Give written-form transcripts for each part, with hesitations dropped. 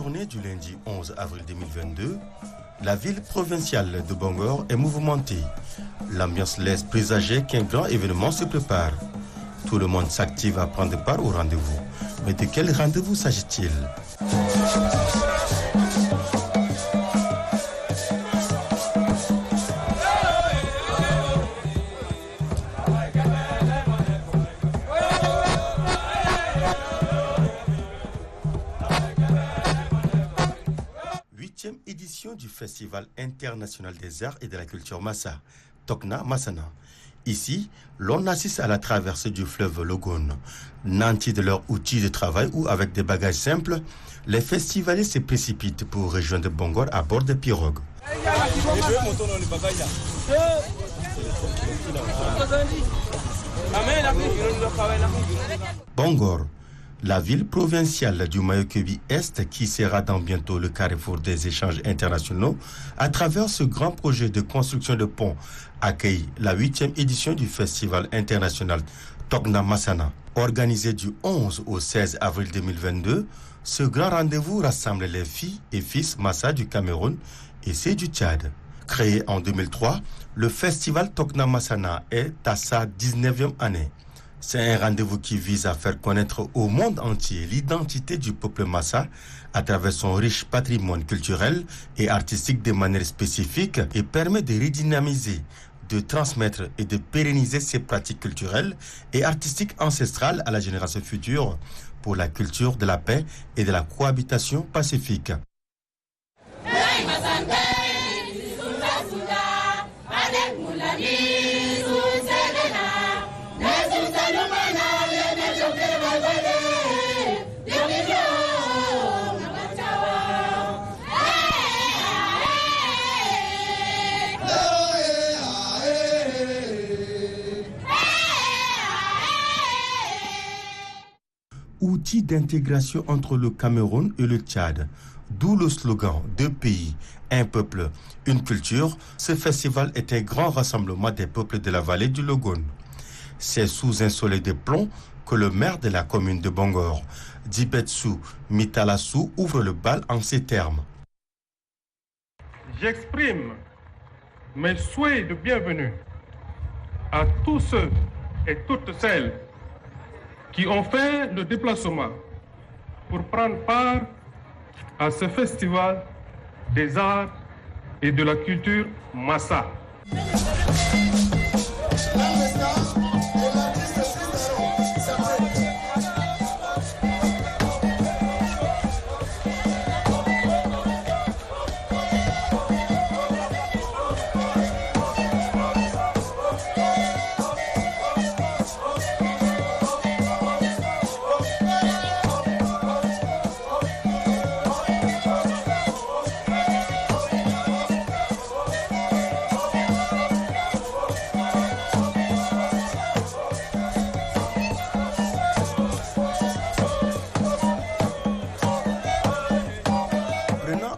journée du lundi 11 avril 2022, la ville provinciale de Bongor est mouvementée. L'ambiance laisse présager qu'un grand événement se prépare. Tout le monde s'active à prendre part au rendez-vous. Mais de quel rendez-vous s'agit-il? Édition du Festival international des arts et de la culture Massa, Tokna Massana. Ici, l'on assiste à la traversée du fleuve Logone. Nantis de leurs outils de travail ou avec des bagages simples, les festivaliers se précipitent pour rejoindre Bongor à bord de pirogues. Bongor, la ville provinciale du Mayo-Kébi-Est qui sera dans bientôt le carrefour des échanges internationaux à travers ce grand projet de construction de ponts accueille la 8e édition du Festival international Tokna Massana. Organisé du 11 au 16 avril 2022, ce grand rendez-vous rassemble les filles et fils Massa du Cameroun et ceux du Tchad. Créé en 2003, le Festival Tokna Massana est à sa 19e année. C'est un rendez-vous qui vise à faire connaître au monde entier l'identité du peuple Massa à travers son riche patrimoine culturel et artistique de manière spécifique et permet de redynamiser, de transmettre et de pérenniser ses pratiques culturelles et artistiques ancestrales à la génération future pour la culture de la paix et de la cohabitation pacifique. Outil d'intégration entre le Cameroun et le Tchad, d'où le slogan « Deux pays, un peuple, une culture », ce festival est un grand rassemblement des peuples de la vallée du Logone. C'est sous un soleil de plomb que le maire de la commune de Bongor, Dibetsu Mitalassou, ouvre le bal en ces termes. J'exprime mes souhaits de bienvenue à tous ceux et toutes celles qui ont fait le déplacement pour prendre part à ce festival des arts et de la culture Massa.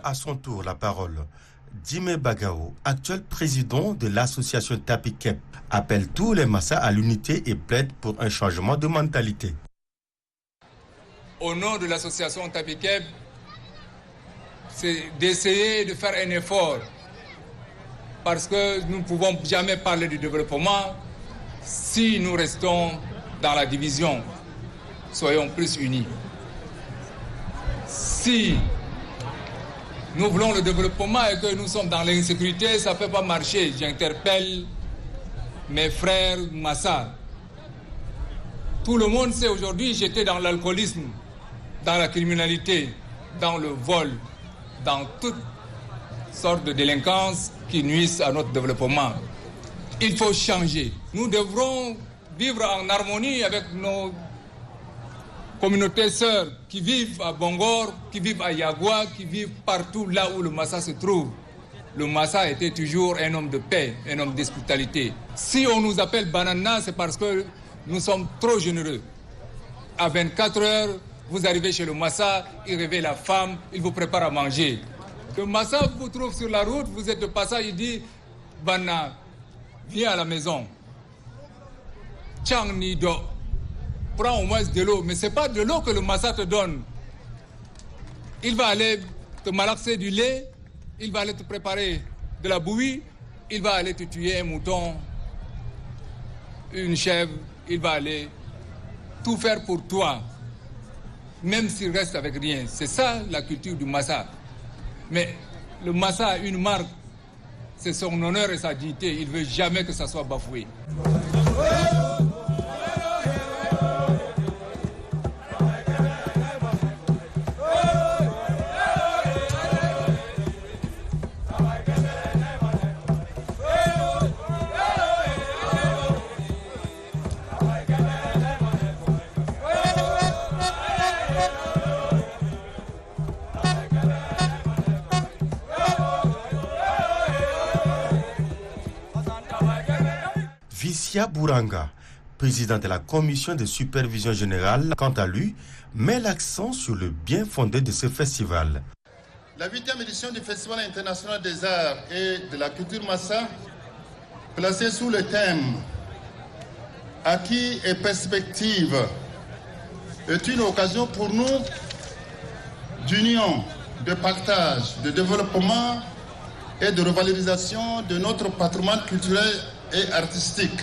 À son tour la parole, Dime Bagao, actuel président de l'association Tapikep, appelle tous les Massa à l'unité et plaide pour un changement de mentalité. Au nom de l'association Tapikep, c'est d'essayer de faire un effort parce que nous ne pouvons jamais parler du développement si nous restons dans la division. Soyons plus unis. Si nous voulons le développement et que nous sommes dans l'insécurité, ça ne peut pas marcher. J'interpelle mes frères Massa. Tout le monde sait aujourd'hui, j'étais dans l'alcoolisme, dans la criminalité, dans le vol, dans toutes sortes de délinquances qui nuisent à notre développement. Il faut changer. Nous devrons vivre en harmonie avec nos communautés sœurs qui vivent à Bongor, qui vivent à Yagua, qui vivent partout là où le Massa se trouve. Le Massa était toujours un homme de paix, un homme d'hospitalité. Si on nous appelle Banana, c'est parce que nous sommes trop généreux. À 24 heures, vous arrivez chez le Massa, il réveille la femme, il vous prépare à manger. Le Massa vous trouve sur la route, vous êtes de passage, il dit « Bana, viens à la maison. Chang ni do. » Prends au moins de l'eau, mais ce n'est pas de l'eau que le Massa te donne. Il va aller te malaxer du lait, il va aller te préparer de la bouillie, il va aller te tuer un mouton, une chèvre, il va aller tout faire pour toi, même s'il reste avec rien. C'est ça la culture du Massa. Mais le Massa a une marque, c'est son honneur et sa dignité. Il ne veut jamais que ça soit bafoué. Vicia Bouranga, président de la commission de supervision générale, quant à lui, met l'accent sur le bien fondé de ce festival. La 8e édition du Festival international des arts et de la culture Massa, placée sous le thème « Acquis et perspectives », est une occasion pour nous d'union, de partage, de développement et de revalorisation de notre patrimoine culturel et artistique.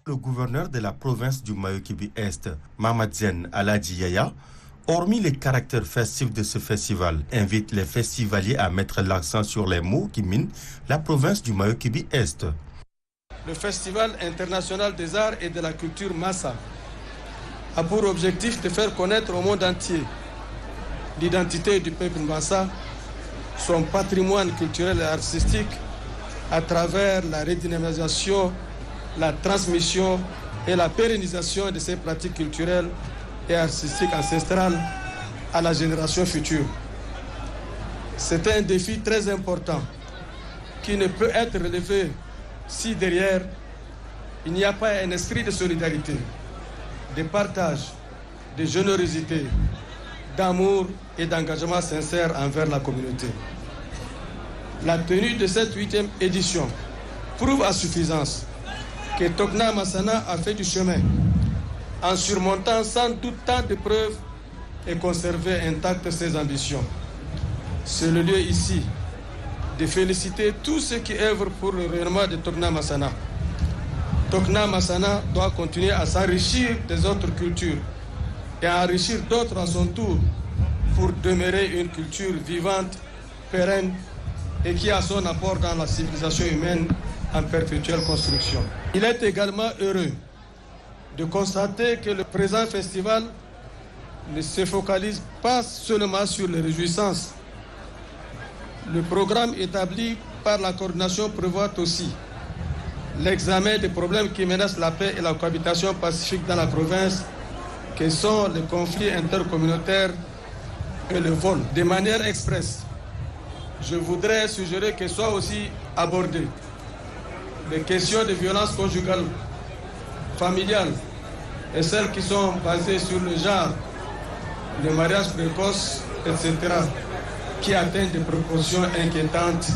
Le gouverneur de la province du Mayo-Kébi-Est, Mamadzen Aladji Yaya, hormis les caractères festifs de ce festival, invite les festivaliers à mettre l'accent sur les mots qui minent la province du Mayo-Kébi-Est. Le Festival international des arts et de la culture Massa a pour objectif de faire connaître au monde entier l'identité du peuple Massa, son patrimoine culturel et artistique à travers la redynamisation, la transmission et la pérennisation de ces pratiques culturelles et artistiques ancestrales à la génération future. C'est un défi très important qui ne peut être relevé si derrière il n'y a pas un esprit de solidarité, de partage, de générosité, d'amour et d'engagement sincère envers la communauté. La tenue de cette 8e édition prouve à suffisance que Tokna Massana a fait du chemin en surmontant sans doute tant de preuves et conservé intactes ses ambitions. C'est le lieu ici de féliciter tous ceux qui œuvrent pour le rayonnement de Tokna Massana. Tokna Massana doit continuer à s'enrichir des autres cultures et à enrichir d'autres à son tour pour demeurer une culture vivante, pérenne et qui a son apport dans la civilisation humaine en perpétuelle construction. Il est également heureux de constater que le présent festival ne se focalise pas seulement sur les réjouissances. Le programme établi par la coordination prévoit aussi l'examen des problèmes qui menacent la paix et la cohabitation pacifique dans la province, que sont les conflits intercommunautaires et le vol. De manière expresse, je voudrais suggérer que soient aussi abordées les questions de violence conjugale, familiale et celles qui sont basées sur le genre, le mariage précoce, etc., qui atteignent des proportions inquiétantes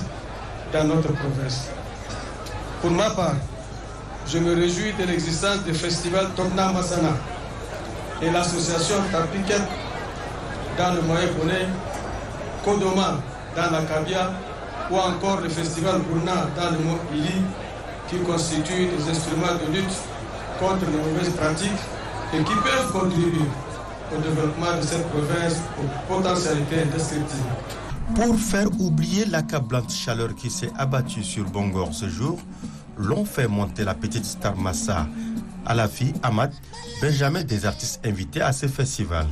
dans notre province. Pour ma part, je me réjouis de l'existence du festival Tokna Massana et l'association Tapiket dans le Moyen-Bonnet, Kodoma dans la Kabia ou encore le festival Gourna dans le Mont Ili, qui constituent des instruments de lutte contre les mauvaises pratiques et qui peuvent contribuer au développement de cette province aux potentialités indescriptibles. Pour faire oublier l'accablante chaleur qui s'est abattue sur Bongor ce jour, l'on fait monter la petite star Massa, Alafi, Ahmad, Benjamin des artistes invités à ce festival.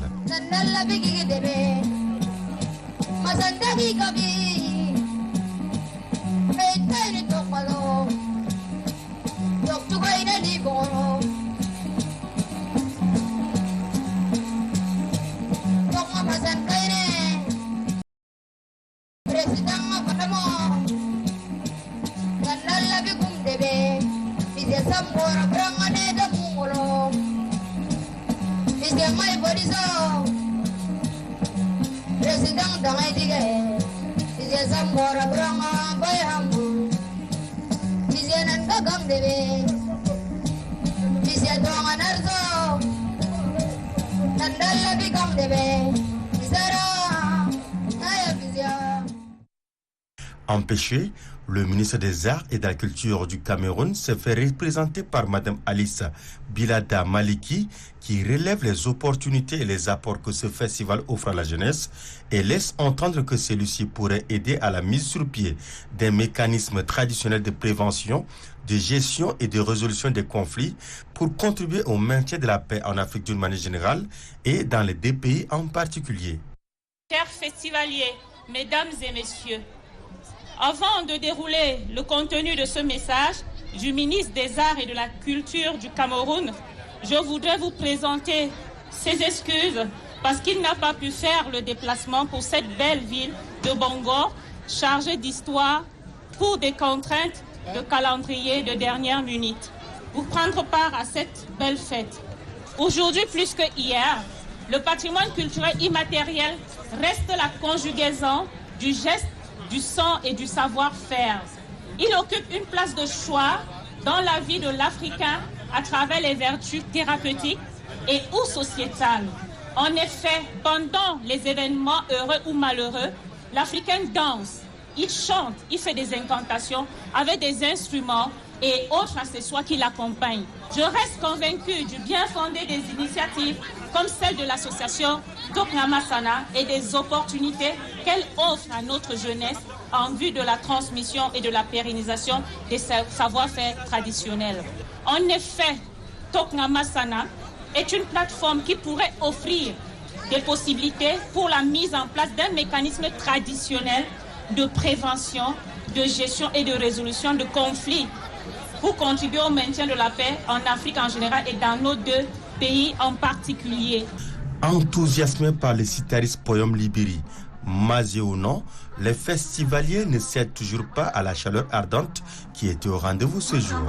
Empêché, le ministre des Arts et de la Culture du Cameroun s'est fait représenter par Mme Alice Bilada Maliki, qui relève les opportunités et les apports que ce festival offre à la jeunesse et laisse entendre que celui-ci pourrait aider à la mise sur pied des mécanismes traditionnels de prévention, de gestion et de résolution des conflits pour contribuer au maintien de la paix en Afrique d'une manière générale et dans les deux pays en particulier. Chers festivaliers, mesdames et messieurs, avant de dérouler le contenu de ce message du ministre des Arts et de la Culture du Cameroun, je voudrais vous présenter ses excuses parce qu'il n'a pas pu faire le déplacement pour cette belle ville de Bangor, chargée d'histoire pour des contraintes de calendrier de dernière minute. Pour prendre part à cette belle fête. Aujourd'hui, plus que hier, le patrimoine culturel immatériel reste la conjugaison du geste, du sang et du savoir-faire. Il occupe une place de choix dans la vie de l'Africain à travers les vertus thérapeutiques et ou sociétales. En effet, pendant les événements heureux ou malheureux, l'Africain danse, il chante, il fait des incantations avec des instruments et autres accessoires qui l'accompagnent. Je reste convaincu du bien fondé des initiatives comme celle de l'association Toknamasana et des opportunités qu'elle offre à notre jeunesse en vue de la transmission et de la pérennisation des savoir-faire traditionnels. En effet, Toknamasana est une plateforme qui pourrait offrir des possibilités pour la mise en place d'un mécanisme traditionnel de prévention, de gestion et de résolution de conflits pour contribuer au maintien de la paix en Afrique en général et dans nos deux pays en particulier. Enthousiasmés par les citaristes Poyom Libiri, Mazé ou non, les festivaliers ne cèdent toujours pas à la chaleur ardente qui était au rendez-vous ce jour.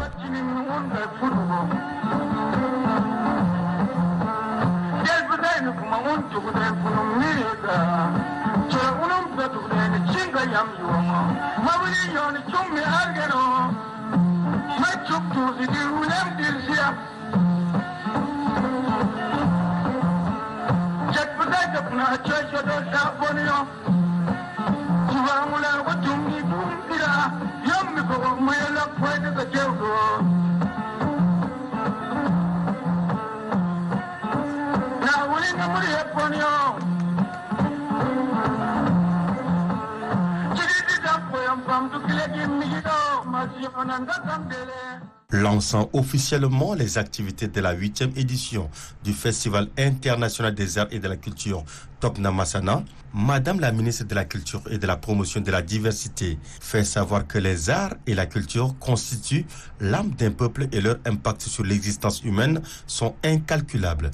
Lançant officiellement les activités de la 8e édition du Festival international des arts et de la culture Toknamasana, Madame la ministre de la Culture et de la Promotion de la diversité fait savoir que les arts et la culture constituent l'âme d'un peuple et leur impact sur l'existence humaine sont incalculables.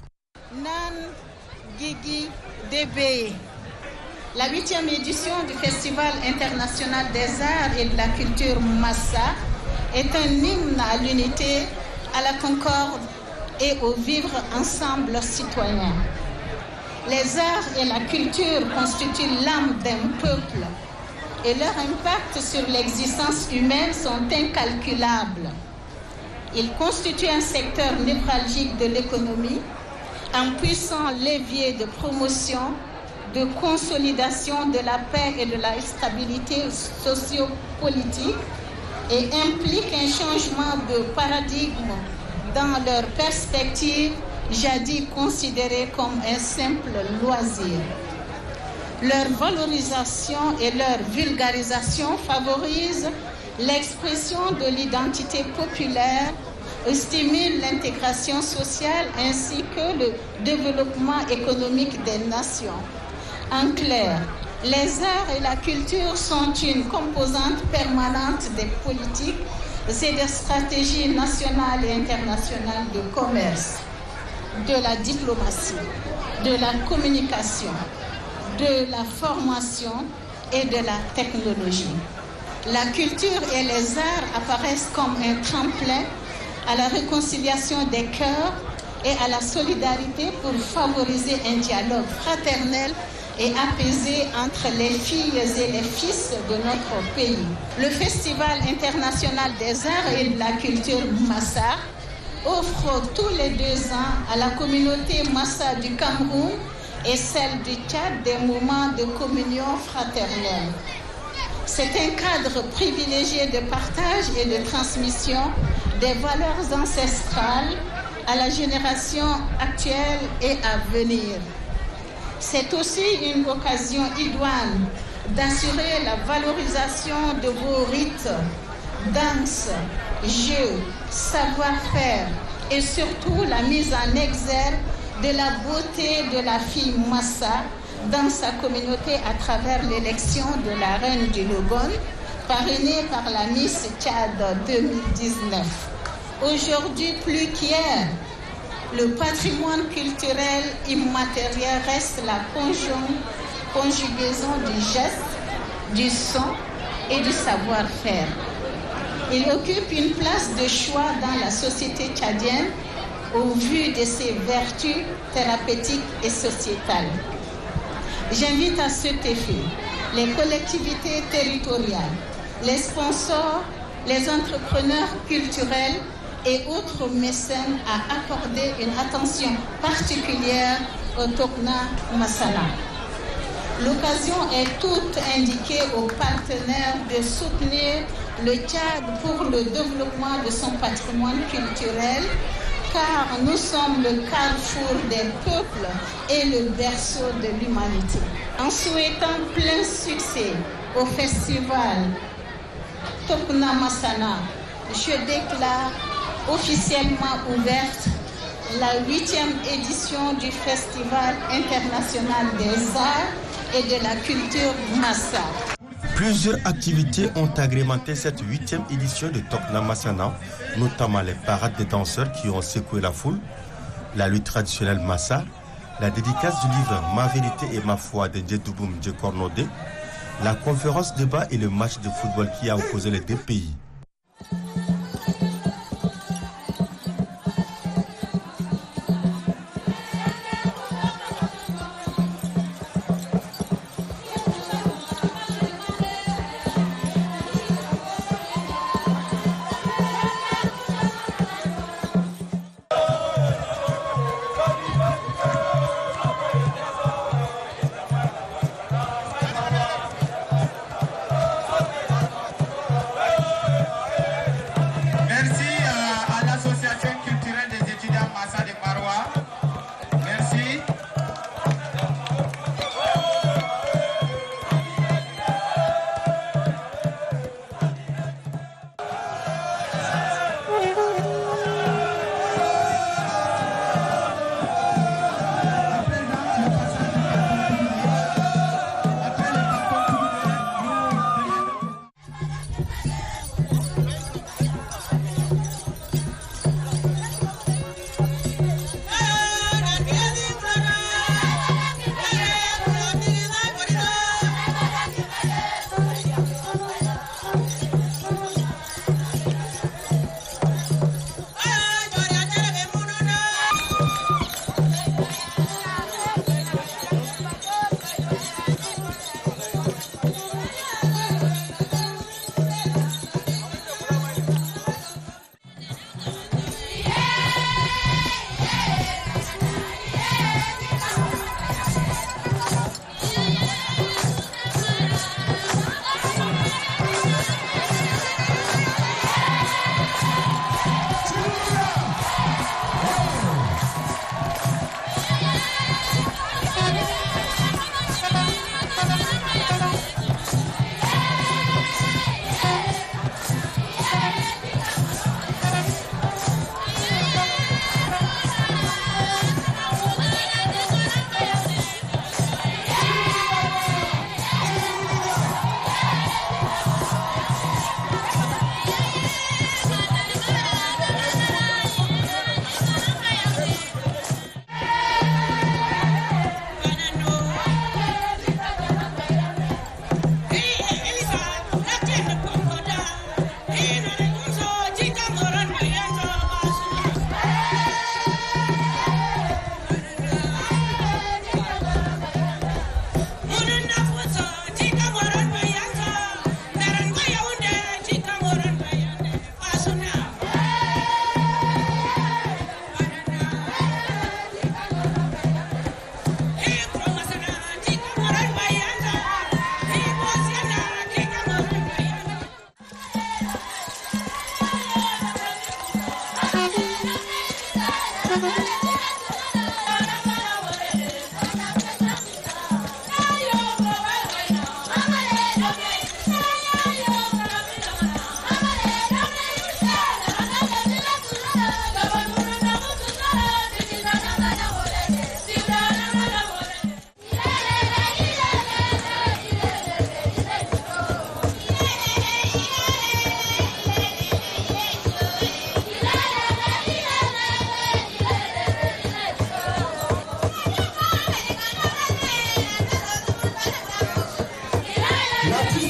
Nan Gigi Debe. La 8e édition du Festival international des arts et de la culture Massa est un hymne à l'unité, à la concorde et au vivre ensemble citoyen. Les arts et la culture constituent l'âme d'un peuple et leur impact sur l'existence humaine sont incalculables. Ils constituent un secteur névralgique de l'économie, un puissant levier de promotion, de consolidation de la paix et de la stabilité socio-politique et impliquent un changement de paradigme dans leur perspective, jadis considérée comme un simple loisir. Leur valorisation et leur vulgarisation favorisent l'expression de l'identité populaire, stimulent l'intégration sociale ainsi que le développement économique des nations. En clair, les arts et la culture sont une composante permanente des politiques et des stratégies nationales et internationales de commerce, de la diplomatie, de la communication, de la formation et de la technologie. La culture et les arts apparaissent comme un tremplin à la réconciliation des cœurs et à la solidarité pour favoriser un dialogue fraternel et apaisé entre les filles et les fils de notre pays. Le Festival international des arts et de la culture Massa offre tous les 2 ans à la communauté Massa du Cameroun et celle du Tchad des moments de communion fraternelle. C'est un cadre privilégié de partage et de transmission des valeurs ancestrales à la génération actuelle et à venir. C'est aussi une occasion idoine d'assurer la valorisation de vos rites, danses, jeux, savoir-faire et surtout la mise en exergue de la beauté de la fille Massa dans sa communauté à travers l'élection de la reine du Logone, parrainée par la Miss Tchad 2019. Aujourd'hui, plus qu'hier, le patrimoine culturel immatériel reste la conjugaison du geste, du son et du savoir-faire. Il occupe une place de choix dans la société tchadienne au vu de ses vertus thérapeutiques et sociétales. J'invite à cet effet les collectivités territoriales, les sponsors, les entrepreneurs culturels et autres mécènes à accorder une attention particulière au Tokna Massana. L'occasion est toute indiquée aux partenaires de soutenir le Tchad pour le développement de son patrimoine culturel, car nous sommes le carrefour des peuples et le berceau de l'humanité. En souhaitant plein succès au festival Tokna Massana, je déclare officiellement ouverte la 8e édition du Festival international des arts et de la culture Massa. Plusieurs activités ont agrémenté cette 8e édition de Tokna Massana, notamment les parades des danseurs qui ont secoué la foule, la lutte traditionnelle Massa, la dédicace du livre Ma vérité et ma foi de Djedouboum Djekornodé, la conférence débat et le match de football qui a opposé les 2 pays.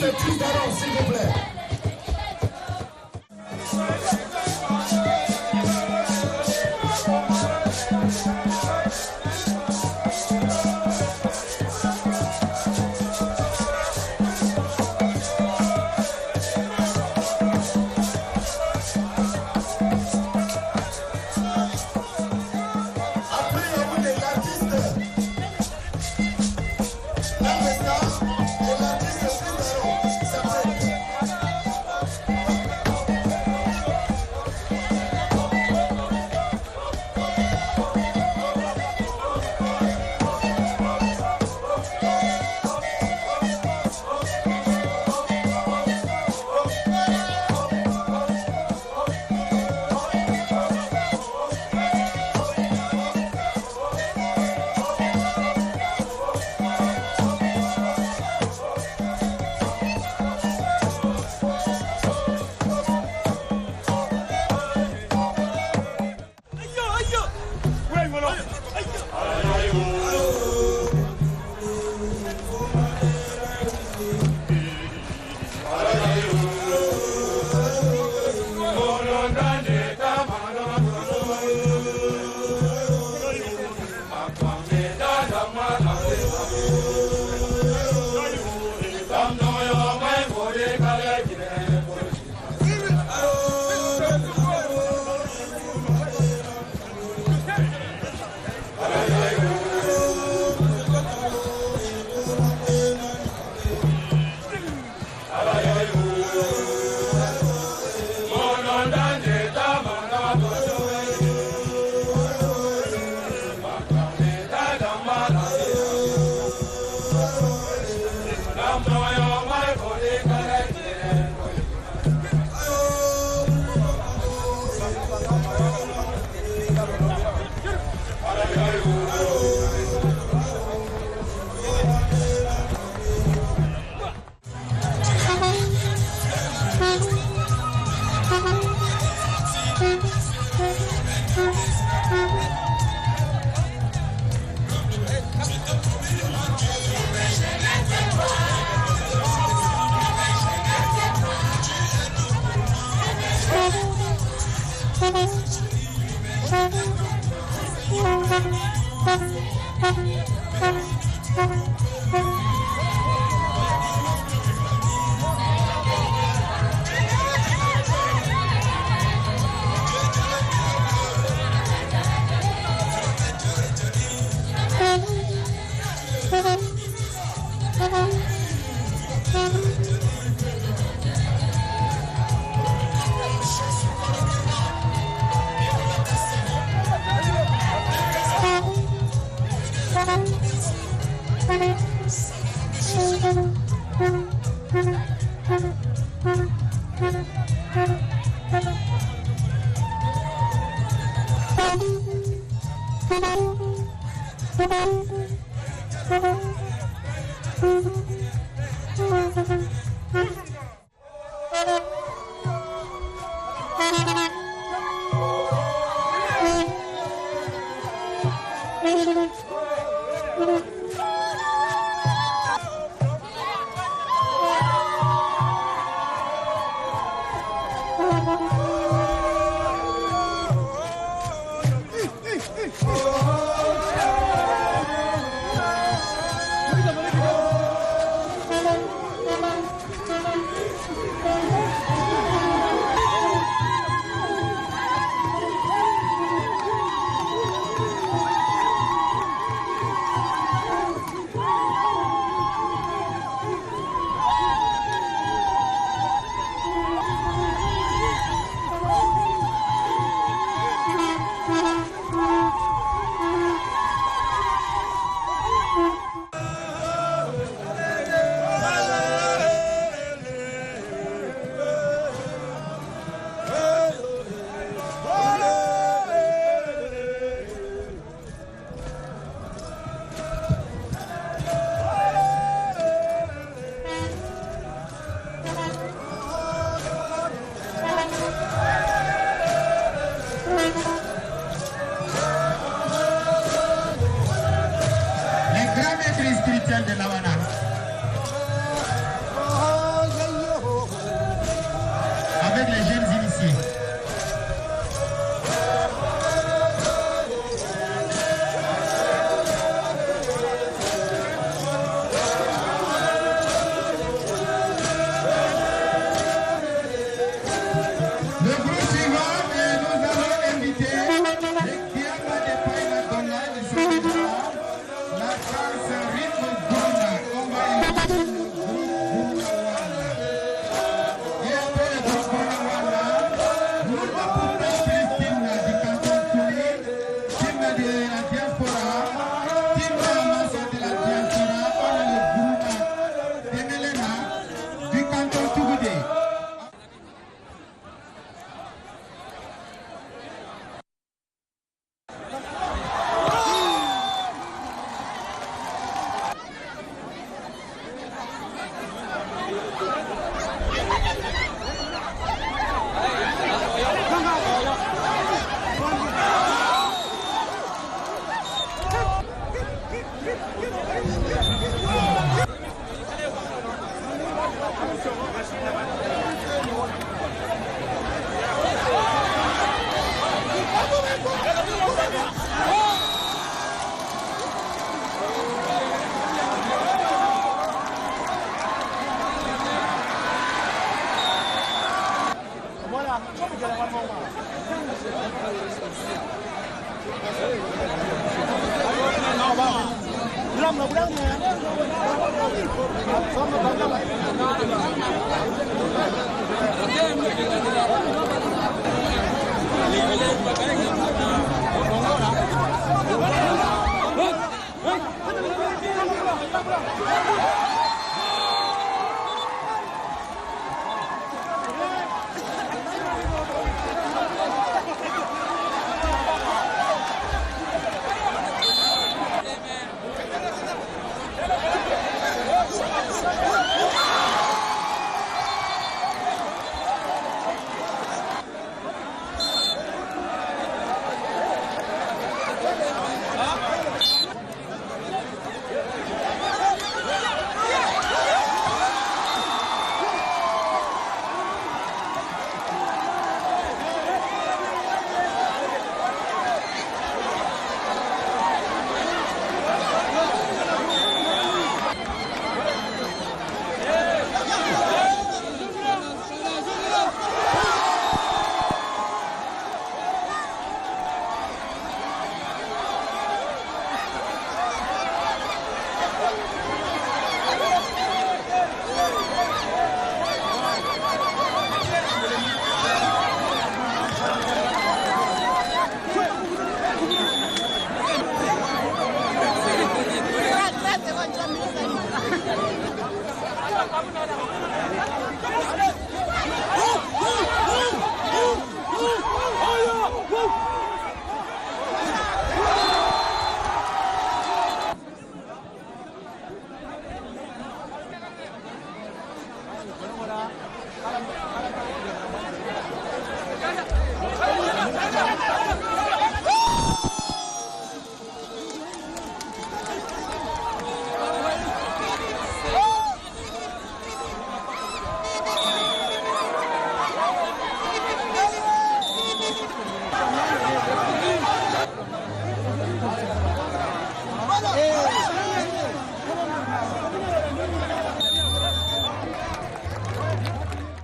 les Cristianos, s'il vous plaît. De La Habana.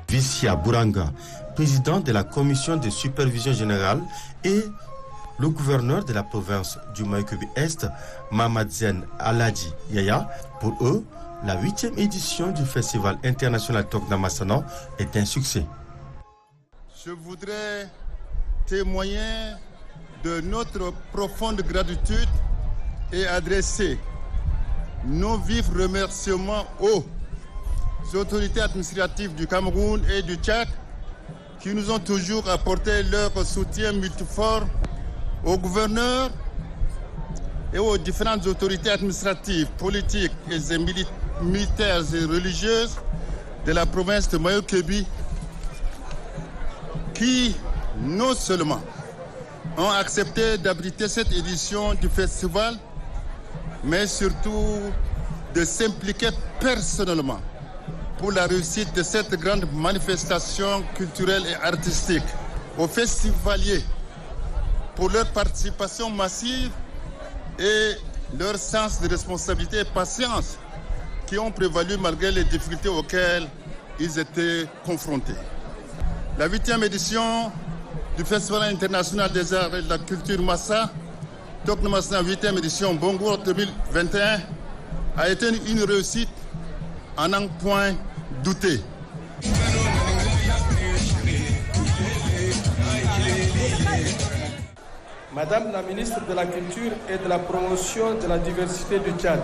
Vicia Bouranga, président de la commission de supervision générale, et le gouverneur de la province du Mayokobi-Est, Mamadzen Aladji Yaya. Pour eux, la 8e édition du Festival international Tokna Massana est un succès. Je voudrais témoigner de notre profonde gratitude et adresser nos vifs remerciements aux autorités administratives du Cameroun et du Tchad qui nous ont toujours apporté leur soutien multiforme, aux gouverneurs et aux différentes autorités administratives, politiques et militaires et religieuses de la province de Mayokobi qui non seulement ont accepté d'abriter cette édition du festival, mais surtout de s'impliquer personnellement pour la réussite de cette grande manifestation culturelle et artistique. Aux festivaliers pour leur participation massive et leur sens de responsabilité et patience qui ont prévalu malgré les difficultés auxquelles ils étaient confrontés. La 8e édition du Festival international des arts et de la culture Massa, Tokna Massana 8e édition Bongour 2021, a été une réussite à n'en point douter. Madame la ministre de la Culture et de la Promotion de la diversité du Tchad,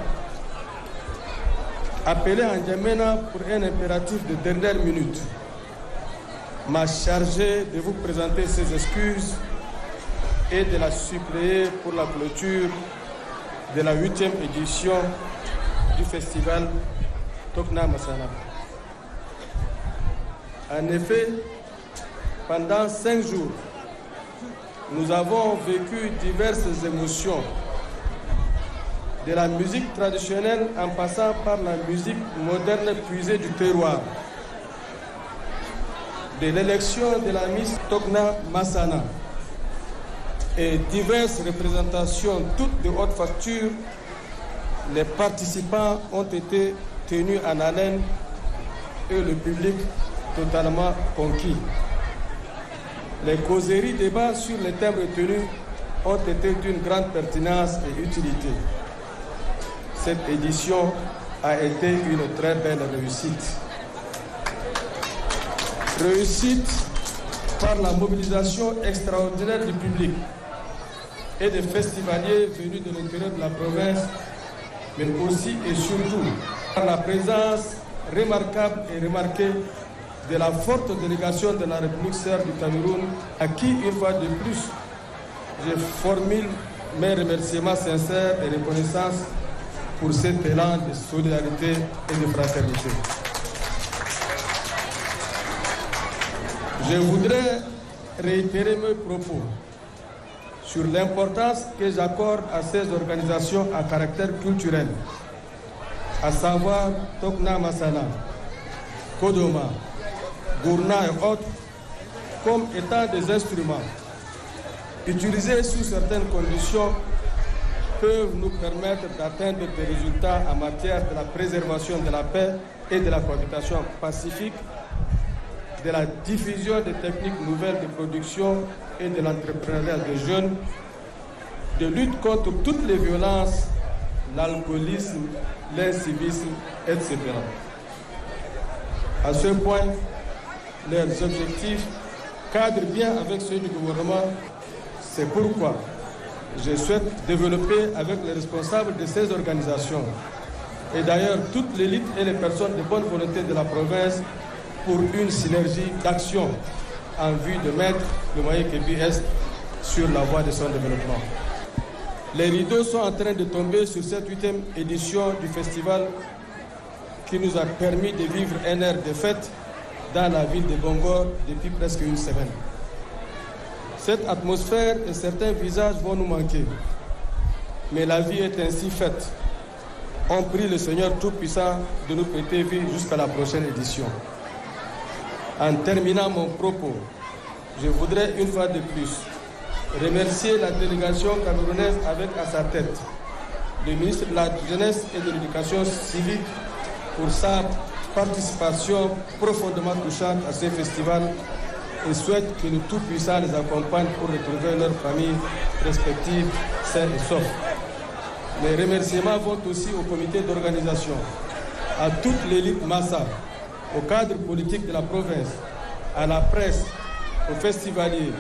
appelée en N'Djamena pour un impératif de dernière minute, m'a chargé de vous présenter ses excuses et de la suppléer pour la clôture de la 8e édition du festival Tokna Massana. En effet, pendant 5 jours, nous avons vécu diverses émotions, de la musique traditionnelle en passant par la musique moderne puisée du terroir, de l'élection de la Miss Tokna Massana et diverses représentations, toutes de haute facture. Les participants ont été tenus en haleine et le public totalement conquis. Les causeries débats sur les thèmes retenus ont été d'une grande pertinence et utilité. cette édition a été une très belle réussite. Réussite par la mobilisation extraordinaire du public et des festivaliers venus de l'intérieur de la province, mais aussi et surtout par la présence remarquable et remarquée de la forte délégation de la République sœur du Cameroun, à qui, une fois de plus, je formule mes remerciements sincères et reconnaissance pour cet élan de solidarité et de fraternité. Je voudrais réitérer mes propos sur l'importance que j'accorde à ces organisations à caractère culturel, à savoir Tokna Masana, Kodoma, Gourna et autres, comme étant des instruments utilisés sous certaines conditions peuvent nous permettre d'atteindre des résultats en matière de la préservation de la paix et de la cohabitation pacifique, de la diffusion des techniques nouvelles de production et de l'entrepreneuriat des jeunes, de lutte contre toutes les violences, l'alcoolisme, l'incivisme, etc. À ce point, leurs objectifs cadrent bien avec ceux du gouvernement. C'est pourquoi je souhaite développer avec les responsables de ces organisations et d'ailleurs toute l'élite et les personnes de bonne volonté de la province pour une synergie d'action en vue de mettre le Moyen-Kébi-Est sur la voie de son développement. Les rideaux sont en train de tomber sur cette 8e édition du festival qui nous a permis de vivre un air de fête dans la ville de Bongor depuis presque une semaine. Cette atmosphère et certains visages vont nous manquer, mais la vie est ainsi faite. On prie le Seigneur Tout-Puissant de nous prêter vie jusqu'à la prochaine édition. En terminant mon propos, je voudrais une fois de plus remercier la délégation camerounaise avec à sa tête le ministre de la Jeunesse et de l'Éducation civique pour sa participation profondément touchante à ce festival et souhaite que le Tout-Puissant les accompagne pour retrouver leurs familles respectives saines et saufs. Mes remerciements vont aussi au comité d'organisation, à toute l'élite Massa, au cadre politique de la province, à la presse, aux festivaliers,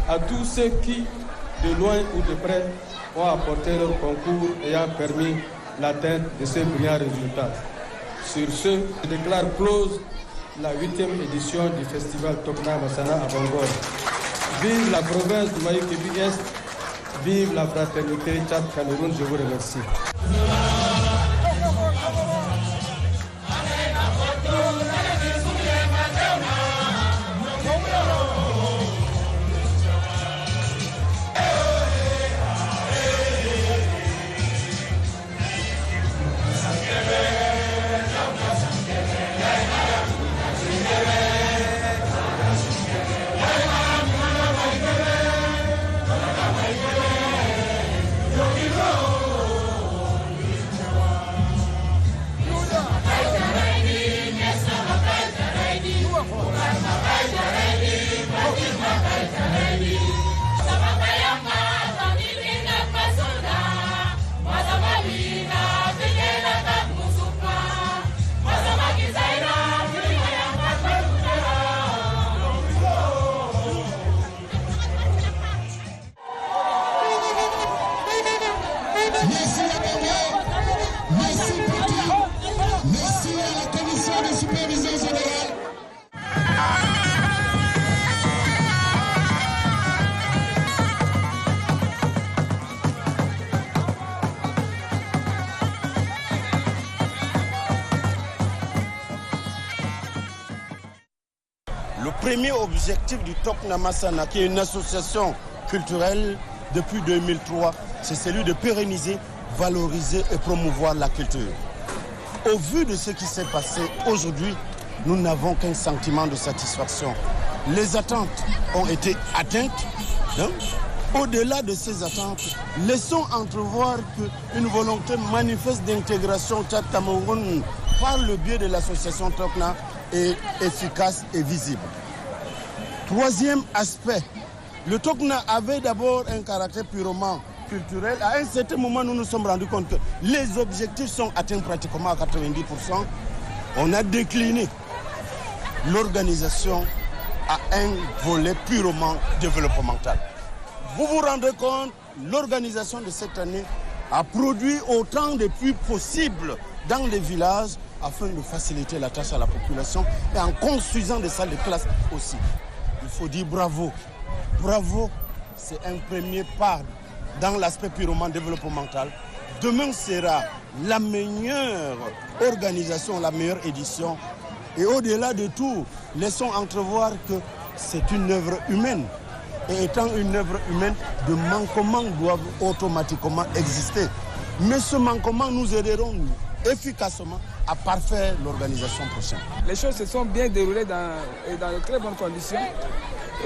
à tous ceux qui, de loin ou de près, ont apporté leur concours ayant permis l'atteinte de ces brillants résultats. Sur ce, je déclare close la 8e édition du festival Tokna Masana à Bongor. Vive la province du Moyen-Kébi-Est, vive la fraternité Tchad-Cameroun, je vous remercie. Le premier objectif du Tokna Masana, qui est une association culturelle depuis 2003, c'est celui de pérenniser, valoriser et promouvoir la culture. Au vu de ce qui s'est passé aujourd'hui, nous n'avons qu'un sentiment de satisfaction. Les attentes ont été atteintes. Au-delà de ces attentes, laissons entrevoir qu'une volonté manifeste d'intégration Tchad-Cameroun par le biais de l'association Tokna est efficace et visible. Troisième aspect, le Tokna avait d'abord un caractère purement culturel, à un certain moment, nous nous sommes rendus compte que les objectifs sont atteints pratiquement à 90%. On a décliné l'organisation à un volet purement développemental. Vous vous rendez compte, l'organisation de cette année a produit autant de puits possible dans les villages afin de faciliter la tâche à la population et en construisant des salles de classe aussi. Il faut dire bravo. Bravo, c'est un premier pas dans l'aspect purement développemental. Demain sera la meilleure organisation, la meilleure édition. Et au-delà de tout, laissons entrevoir que c'est une œuvre humaine. Et étant une œuvre humaine, de manquements doivent automatiquement exister. Mais ce manquement nous aideront efficacement à parfaire l'organisation prochaine. Les choses se sont bien déroulées dans de très bonnes conditions.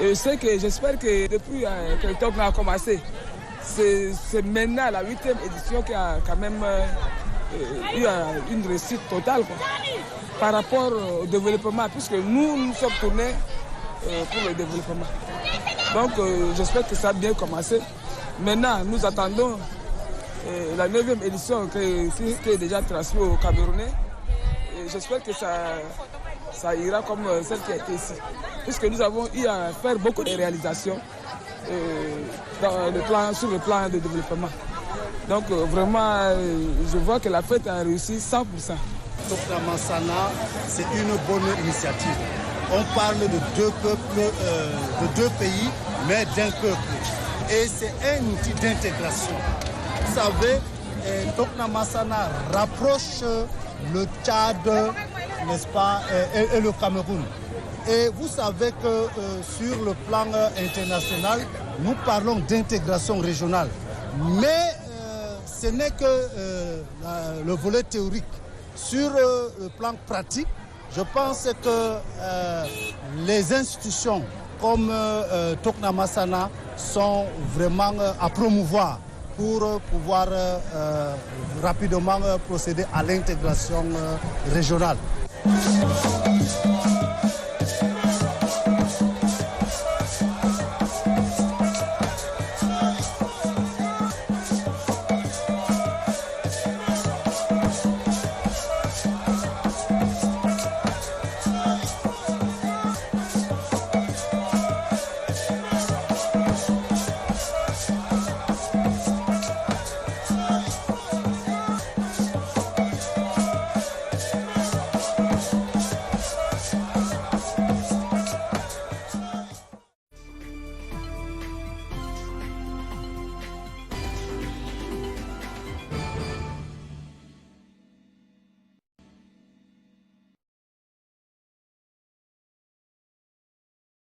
Et j'espère que depuis que le TOCNA a commencé, c'est maintenant la 8e édition qui a quand même eu une réussite totale par rapport au développement, puisque nous sommes tournés pour le développement. Donc j'espère que ça a bien commencé. Maintenant, nous attendons la 9e édition qui est déjà transmise au Camerounais. J'espère que ça ira comme celle qui a été ici. Puisque nous avons eu à faire beaucoup de réalisations sur le plan de développement. Donc vraiment, je vois que la fête a réussi 100%. Tokna Massana, c'est une bonne initiative. On parle de deux peuples, de deux pays, mais d'un peuple. Et c'est un outil d'intégration. Vous savez, Tokna Massana rapproche le Tchad, n'est-ce pas, et le Cameroun. Et vous savez que sur le plan international, nous parlons d'intégration régionale. Mais ce n'est que le volet théorique. Sur le plan pratique, je pense que les institutions comme Tokna Massana sont vraiment à promouvoir pour pouvoir rapidement procéder à l'intégration régionale.